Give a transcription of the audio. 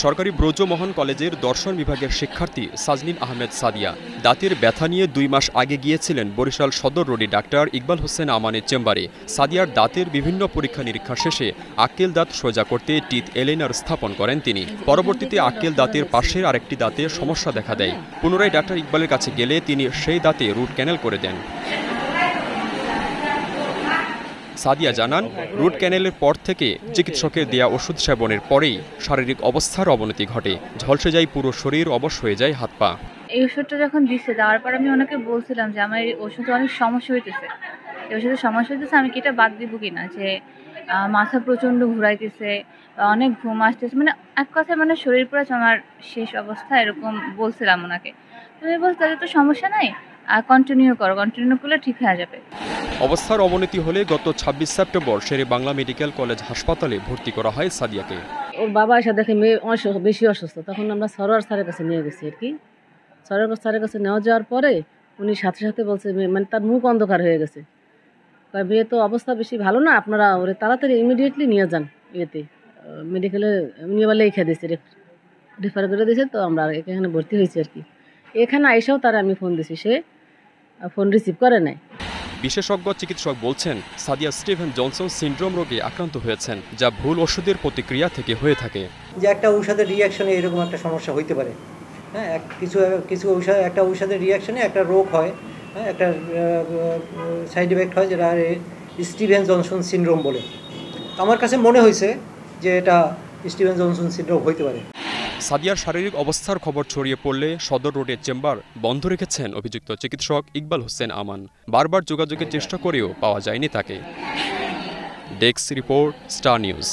সরকারি ব্রজমোহন কলেজের দর্শন বিভাগের শিক্ষার্থী সাজনিন আহমেদ সাদিয়া দাঁতের ব্যথা নিয়ে 2 মাস আগে গিয়েছিলেন বরিশাল সদর রোডে ডাক্তার ইকবাল হোসেন আমানের চেম্বারে। সাদিয়ার দাঁতের বিভিন্ন পরীক্ষা নিরীক্ষা শেষে আক্কেল দাঁত সোজা করতে টিথ এলাইনার স্থাপন করেন তিনি। পরবর্তীতে আক্কেল দাঁতের পাশের আরেকটি দাঁতে সমস্যা দেখা দেয়। পুনরায় ডাক্তার ইকবালের কাছে গেলে তিনি সেই দাঁতে রুট ক্যানেল করে দেন। সাদিয়া জানান, রুট ক্যানেলের পর থেকে চিকিৎসকের দেয়া ওষুধ সেবনের পরেই শারীরিক অবস্থার অবনতি ঘটে। ঝলসে যায় পুরো শরীর, অবশ হয়ে যায় হাত পা। এই ওষুধটা যখন দিচ্ছে, দেওয়ার পর আমি ওনাকে বলছিলাম যে আমার এই ওষুধে অনেক সমস্যা হইতেছে, এই ওষুধের সমস্যা হইতেছে, আমি কি এটা বাদ দিব কিনা, যে মাথা প্রচণ্ড ঘুরাইতেছে, অনেক ঘুম আসতেছে, মানে এক কথায় মানে শরীর পুরো আমার শেষ অবস্থা, এরকম বলছিলাম ওনাকে। তুমি বলতে তো সমস্যা নাই, কন্টিনিউ করো, কন্টিনিউ করলে ঠিক হয়ে যাবে। অবস্থার অবনতি হলে গত 26 সেপ্টেম্বর শেরে বাংলা মেডিকেল কলেজ হাসপাতালে ভর্তি করা হয় সাদিয়াকে। ওর বাবা এসে দেখে মেয়ে বেশি অসুস্থ, তখন আমরা সরোয়ার স্যারের কাছে নিয়ে গেছি আর কি। সরোয়ার স্যারের কাছে নেওয়া যাওয়ার পরে উনি সাথে সাথে বলছে, মানে তার মুখ অন্ধকার হয়ে গেছে, মেয়ে তো অবস্থা বেশি ভালো না, আপনারা ওরে তাড়াতাড়ি ইমিডিয়েটলি নিয়ে যান ইয়েতে মেডিকেলে। নিয়ে বলে লিখে দিয়েছে, রেফার করে দিয়েছে, তো আমরা এখানে ভর্তি হয়েছি আর কি। এখানে আইসাও তারা আমি ফোন দিছি, সে ফোন রিসিভ করে নাই। বিশেষজ্ঞ চিকিৎসক বলছেন, সাদিয়া স্টিভেন জনসন সিনড্রোম রোগে আক্রান্ত হয়েছেন, যা ভুল ওষুধের প্রতিক্রিয়া থেকে হয়ে থাকে। যে একটা ঔষধের রিয়াকশনে এরকম একটা সমস্যা হইতে পারে। হ্যাঁ, কিছু একটা ঔষধের রিয়াকশনে একটা রোগ হয়, হ্যাঁ, একটা সাইড এফেক্ট হয়, যেটা স্টিভেন জনসন সিনড্রোম বলে। আমার কাছে মনে হয়েছে যে এটা স্টিভেন জনসন সিনড্রোম হইতে পারে। সাদিয়ার শারীরিক অবস্থার খবর ছড়িয়ে পড়লে সদর রোডের চেম্বার বন্ধ রেখেছেন অভিযুক্ত চিকিৎসক ইকবাল হোসেন আমান। বারবার যোগাযোগের চেষ্টা করেও পাওয়া যায়নি তাকে। Desk report, star news.